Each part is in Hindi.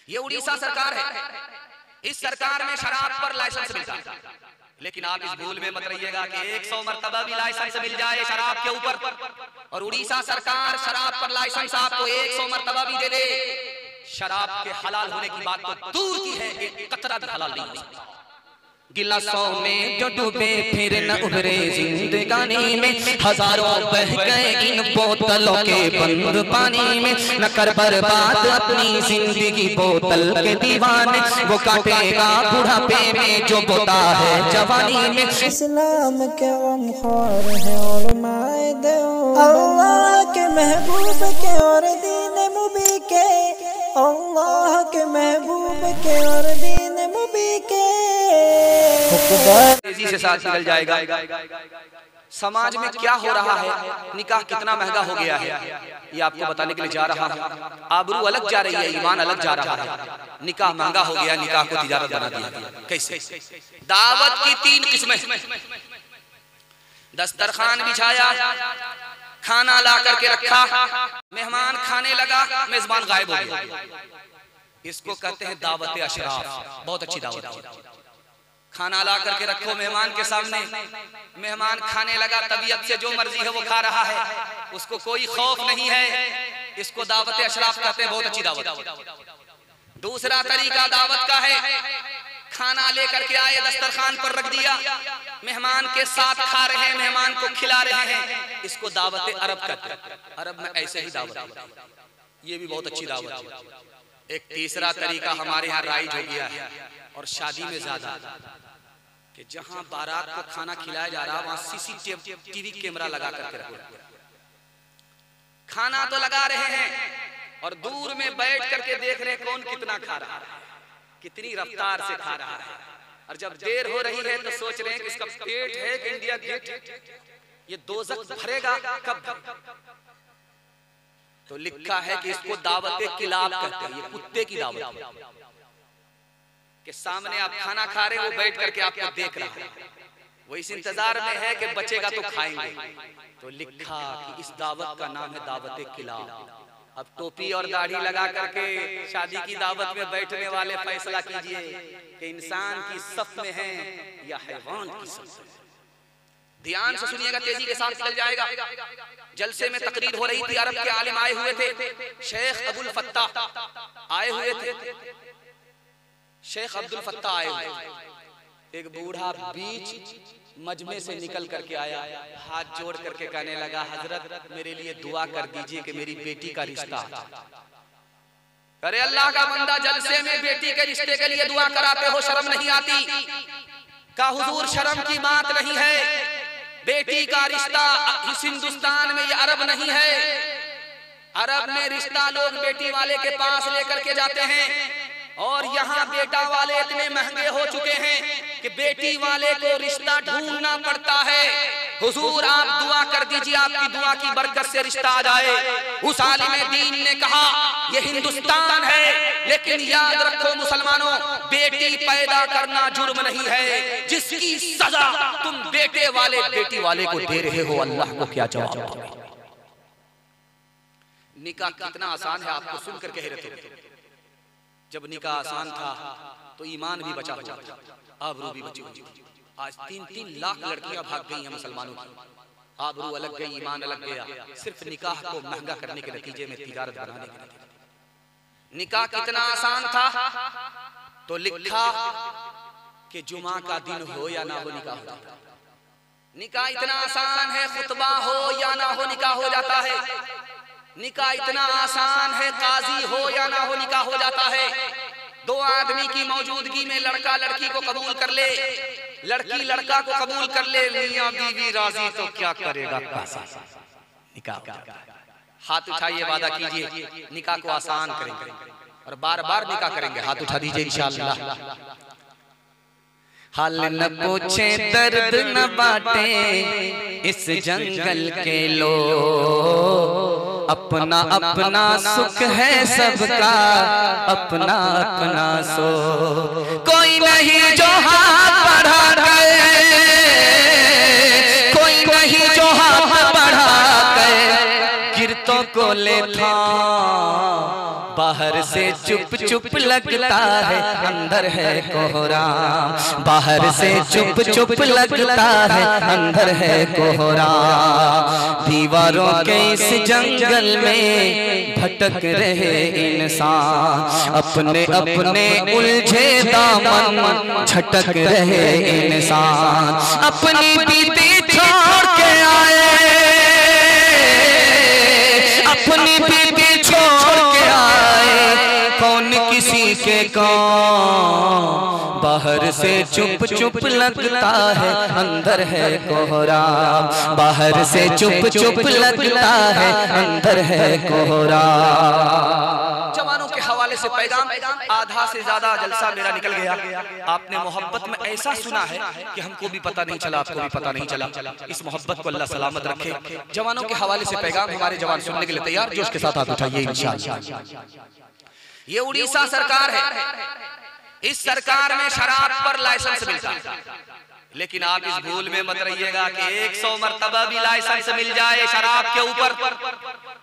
ये उड़ीसा सरकार है। इस सरकार में शराब पर लाइसेंस मिलता है, लेकिन आप इस भूल में मत रहिएगा कि 100 मरतबा भी लाइसेंस मिल जाए शराब के ऊपर और उड़ीसा सरकार शराब पर लाइसेंस आपको 100 मरतबा भी दे दे, शराब के हलाल होने की बात तो दूर की है, एक कतरा भी हलाल नहीं हो सकता। गिलासों में जो डूबे फिर न उभरे जिंदगानी में, हजारों बह गए इन बोतलों के बंद पानी में। न कर बर्बाद अपनी जिंदगी बोतल के दीवाने, वो काटेगा बुढ़ापे में जो बोता है जवानी में। इस्लाम के गमखार है और मायदे अल्लाह के महबूब के और दीन मुबी के, अल्लाह के महबूब के और दीन मुबी के। तेजी से साथ निकल जाएगा। समाज में क्या हो रहा है, निकाह कितना महंगा हो गया है, ये आपको बताने के लिए जा रहा हूँ। आबरू अलग जा रही है, ईमान अलग जा रहा है। निकाह महंगा हो गया, निकाह को तिजारत बना दिया। कैसे? दावत की 3 किस्में। दस्तरखान बिछाया, खाना ला करके रखा, मेहमान खाने लगा, मेजबान गायब हो गया। इसको कहते हैं दावत अशराफ। बहुत अच्छी दावत है। खाना ला करके रखो मेहमान के सामने, मेहमान खाने लगा, तबीयत से जो मर्जी है वो खा रहा है, उसको कोई खौफ नहीं है, इसको दावत अशराफ कहते हैं। बहुत अच्छी दावत। दूसरा तरीका दावत का है, खाना लेकर के आए, दस्तरखान पर रख दिया, मेहमान के साथ खा रहे हैं, मेहमान को खिला रहे हैं, इसको दावत अरब कहते हैं। अरब में ऐसे ही दावत है, ये भी बहुत अच्छी दावत है। एक तीसरा तरीका हमारे यहाँ राइज हो गया है और शादी में ज्यादा, कि जहां बारात को खाना खिलाया जा रहा है वहां सीसीटीवी कैमरा लगा करके रखो। खाना तो लगा रहे हैं और दूर में बैठ करके देख रहे हैं कौन कितना खा रहा है, कितनी रफ्तार से खा रहा है। और जब देर हो रही है तो सोच रहे हैं कि इसका पेट है कि इंडिया गेट, ये दोज़ख भरेगा कब। तो लिखा है कि इसको दावत किलाब कहते हैं, ये कुत्ते की दावत के सामने आप खाना खा रहे हो, वो बैठ करके आपको देख रहा है, वो इस इंतजार में है कि बचेगा तो खाएंगे। तो लिखा कि इस दावत का नाम है दावत किलाब। अब टोपी और दाढ़ी लगा करके शादी की दावत में बैठने वाले फैसला कीजिए कि इंसान की सफ में है या हैवान की सफ में। ध्यान से सुनिएगा, तेजी के साथ चल जाएगा। जलसे में तकरीर हो रही थी, अरब के आलिम आए हुए थे, शेख अब्दुल फत्ताह आए हुए थे। शेख अब्दुल फत्ताह आए हुए, एक बूढ़ा बीच मजमे से निकल करके आया, हाथ जोड़ करके कहने लगा, हजरत मेरे लिए दुआ कर दीजिए कि मेरी बेटी का रिश्ता। अरे अल्लाह का बंदा, जलसे में बेटी के रिश्ते के लिए दुआ कराते हो, शर्म नहीं आती? का हुजूर शर्म की बात नहीं है, बेटी का रिश्ता इस हिंदुस्तान में, ये अरब नहीं है। अरब में रिश्ता लोग बेटी वाले के पास लेकर के जाते हैं, और यहाँ बेटा वाले इतने महंगे हो चुके हैं कि बेटी वाले को रिश्ता ढूंढना पड़ता है। हुजूर आप दुआ कर दीजिए, आपकी दुआ की बरकत से रिश्ता आ जाए। उस आलिम दीन ने कहा, ये हिंदुस्तान है, लेकिन याद रखो मुसलमानों, बेटी पैदा करना जुर्म नहीं है, जिसकी सजा तुम बेटे वाले बेटी वाले को दे रहे हो, अल्लाह को क्या जवाब। निकाह कितना आसान है, आपको सुनकर कह रहे थे। जब निकाह आसान था तो ईमान भी बचा हुआ था, आबरू भी बची हुई। आज 3-3 लाख लड़कियां भाग गई हैं मुसलमानों की, आबरू अलग गई, ईमान अलग गया, सिर्फ निकाह को महंगा करने के नतीजे में, तिजारत बनाने के नतीजे। निकाह कितना आसान था तो लिखा कि जुमा का दिन हो या ना हो निकाह होता है। निकाह इतना आसान है, खुतबा हो या ना हो निकाह हो जाता है। निकाह इतना आसान है, काजी हो या ना हो निकाह हो जाता है। 2 आदमी की मौजूदगी में लड़का लड़की को कबूल कर ले, लड़की लड़का को कबूल कर ले, मियां बीवी राजी तो क्या करेगा कासा। निकाह हाथ उठाइए, वादा कीजिए निकाह को आसान करेंगे और बार बार निकाह करेंगे। हाथ उठा दीजिए इंशाअल्लाह। हाल न पूछे दर्द न बाटे इस जंगल के लोग, अपना अपना सुख है सबका, अपना अपना सो। कोई नहीं जो हाथ बढ़ा गए, कोई नहीं जो हाथ बढ़ा गए, गिरतों को ले था बाहर से चुप चुप लगता है अंदर है कोहराम, बाहर से चुप चुप लगता है अंदर है कोहराम। दीवारों के इस जंगल में भटक रहे इंसान, अपने अपने उलझे दामन झटक रहे इंसान। अपनी बीती छोड़ के आए, अपनी बीती छोड़ के आए, कौन किसी के काम। बाहर से चुप चुप लगता है अंदर है कोहराम, बाहर से चुप चुप लगता है अंदर है कोहराम। जवानों के हवाले से पैगाम, आधा से ज्यादा जलसा मेरा निकल गया। आपने मोहब्बत में ऐसा सुना है कि हमको भी पता नहीं चला, आपको भी पता नहीं चला। इस मोहब्बत को अल्लाह सलामत रखे। जवानों के हवाले से पैगाम हमारे जवान सुनने के लिए तैयार, जोश के साथ हाथ उठाइए इंशाअल्लाह। ये उड़ीसा सरकार है, इस सरकार में शराब पर लाइसेंस मिलता है, लेकिन आप इस भूल में मत रहिएगा कि 100 मर्तबा भी लाइसेंस मिल जाए शराब के ऊपर,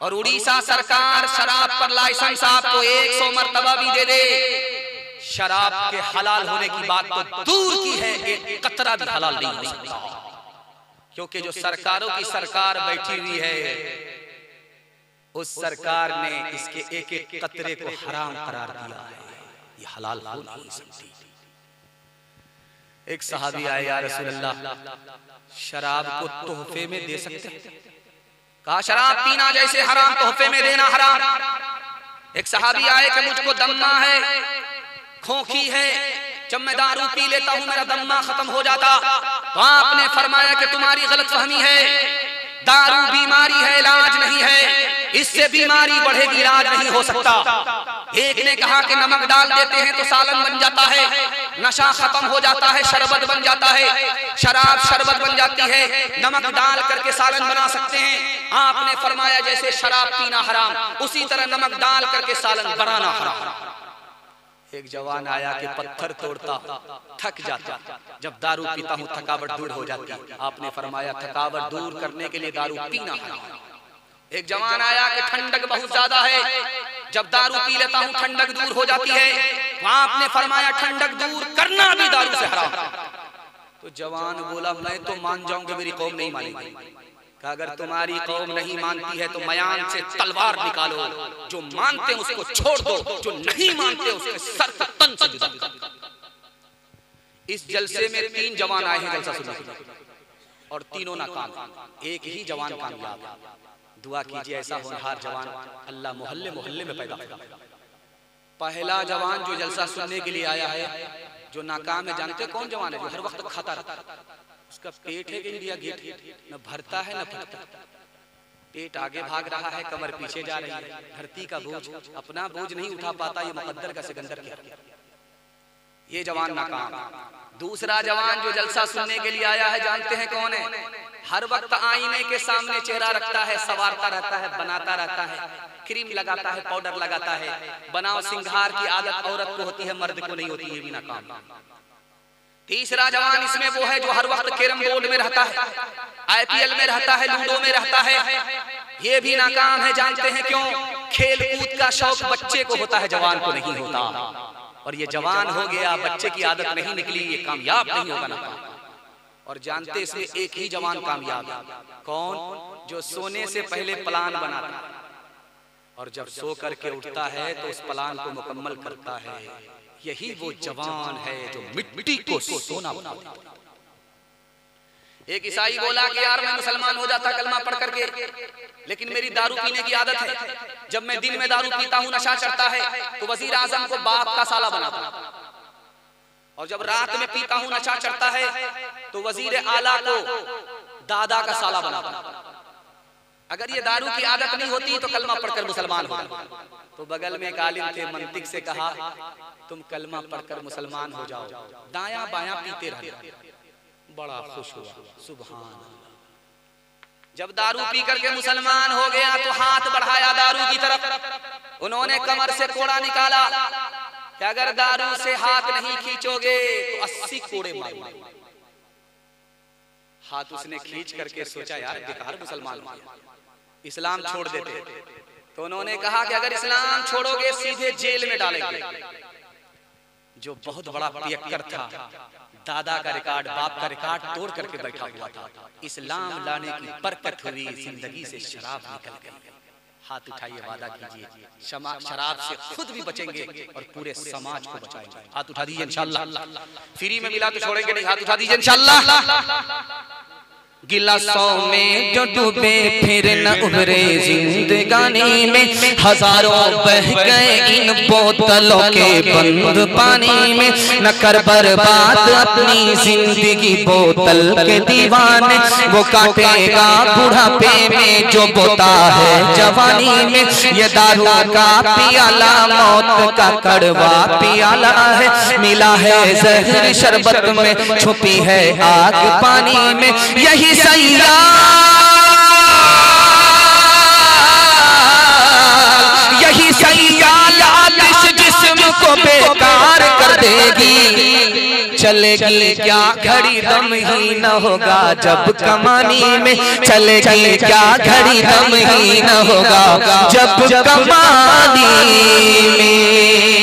और उड़ीसा सरकार शराब पर लाइसेंस आपको 100 मर्तबा भी दे दे, शराब के हलाल होने की बात तो दूर की है, एक कतरा भी हलाल नहीं हो सकता। क्योंकि जो सरकारों की सरकार बैठी हुई है, उस सरकार ने इसके एक एक कतरे को हराम करार दिया है, ये हलाल हो नहीं सकती। एक सहाबी आए, या रसूल अल्लाह शराब को तोहफे में दे सकते हैं? कहा शराब पीना जैसे हराम, तोहफे में देना हराम। एक सहाबी आए कि मुझको दम्मा है, खोखी है, जब मैं दारू पी लेता हूं मेरा दम्मा खत्म हो जाता। तो आपने फरमाया कि तुम्हारी गलतफहमी है, दारू बीमारी है, इलाज नहीं है, इससे बीमारी बढ़ेगी, इलाज नहीं हो सकता। एक ने कहा कि नमक डाल देते हैं तो सालन बन जाता है, नशा खत्म हो जाता है, शरबत बन जाता है, शराब शरबत बन जाती है, नमक डाल करके सालन बना सकते हैं। आपने फरमाया जैसे शराब पीना हराम, उसी तरह नमक डाल करके सालन बनाना हराम। एक जवान आया कि पत्थर तोड़ता थक जाता, जब दारू पीता हूँ थकावट दूर हो जाती। आपने फरमाया थकावट दूर करने के लिए दारू पीना हराम। एक जवान आया कि ठंडक बहुत ज्यादा है, जब दारू पी लेता हूँ ठंडक दूर हो जाती है। आपने फरमाया ठंडक दूर करना भी दारू से हराम। तो जवान बोला मैं तो मान जाऊंगा, मेरी कौम नहीं मानेगी। कि अगर तुम्हारी कौम नहीं मानती है तो मयान से तलवार निकालो, जो मानते हैं उसको छोड़ दो, जो नहीं मानते उसके सर को तन से जुदा कर दो। इस जलसे में 3 जवान आए हैं जलसा सुनने के लिए, और तीनों नाकाम, एक ही जवान कामयाब। दुआ कीजिए ऐसा होनहार जवान अल्लाह मोहल्ले मोहल्ले में पैदा करे। पहला जवान जो जलसा सुनने के लिए आया है, जो नाकाम है, जानते कौन जवान है? जो हर वक्त खाता रहता है, उसका पेट है कि इंडिया गेट, न भरता है न फटता। पेट आगे भाग रहा है, कमर पीछे जा रही है, धरती का बोझ, अपना बोझ नहीं उठा पाता, ये मुकद्दर का सिकंदर क्या। ये जवान नाकाम। दूसरा जवान जो जलसा सुनने के लिए आया है, जानते हैं कौन है? हर वक्त आईने के सामने चेहरा रखता है, संवारता रहता है, बनाता रहता है, क्रीम लगाता है, पाउडर लगाता है, बनाव सिंगार की आदत औरत को होती है, मर्द को नहीं होती, ये भी नाकाम। तीसरा जवान इसमें वो है जो हर वक्त कैरम बोर्ड में रहता है, IPL में रहता है, लूडो में रहता है, ये भी नाकाम है। जानते हैं क्यों? खेल कूद का शौक बच्चे को होता है, जवान को नहीं होता। और ये जवान हो गया, बच्चे की आदत नहीं निकली, ये कामयाब नहीं होगा नाकाम। और जानते इसमें एक ही जवान कामयाब है, कौन? जो सोने से पहले प्लान बनाता है और जब सो करके उठता है तो उस प्लान को मुकम्मल करता है। यही वो जवान है जो मिट्टी को सोना बनाता है। एक ईसाई बोला कि यार मैं मुसलमान हो जाता कलमा पढ़ करके, लेकिन मेरी दारू पीने की आदत है, जब मैं दिन में दारू पीता हूँ नशा चढ़ता है, तो वजीर आजम को बाप का साला बनाता हूँ, और जब रात में पीता हूँ नशा चढ़ता है तो वजीर आला को दादा का साला बनाता हूँ। अगर ये दारू की आदत नहीं होती तो कलमा पढ़कर मुसलमान होता। तो बगल में एक आलिम थे, मंतिक से कहा तुम कलमा पढ़कर मुसलमान हो जाओ, दायां बायां पीते रहे। बड़ा खुश हुआ, सुभान अल्लाह। जब दारू पी करके मुसलमान हो गया तो हाथ बढ़ाया दारू की तरफ, उन्होंने कमर से कोड़ा निकाला कि अगर दारू से हाथ नहीं खींचोगे तो 80 कोड़े मारूंगा। हाथ उसने खींच करके सोचा यार बेकार मुसलमान हो गया, इस्लाम छोड़ देते। तो उन्होंने कहा कि अगर इस्लाम छोड़ोगे सीधे जेल में डालेंगे। जो बहुत बड़ा पियक्कर था, दादा का रिकॉर्ड, बाप का रिकॉर्ड तोड़ करके बैठा हुआ था। इस्लाम लाने की बरकत हुई, जिंदगी से शराब निकल गई। हाथ उठाइए, वादा कीजिए शराब से खुद भी बचेंगे और पूरे समाज को बचाएंगे। हाथ उठा दीजिए इंशाअल्लाह। फ्री में मिला तो छोड़ेंगे नहीं, हाथ उठा दीजिए इंशाअल्लाह। गिलासों में जो डूबे फिर न उभरे जिंदगानी में, हजारों बह गए इन बोतलों के बंद पानी में। न कर बर्बाद अपनी जिंदगी बोतल के दीवाने, वो काटेगा बुढ़ापे में जो बोता है जवानी में। ये दारू का पियाला मौत का कड़वा पियाला है, मिला है जहर शरबत में, छुपी है आग पानी में। यही सैयाल आतिश जिस्म को बेकार कर देगी। चलेगी क्या घड़ी दम ही न होगा जब कमानी में, चलेगी क्या घड़ी दम ही न होगा जब कमानी में।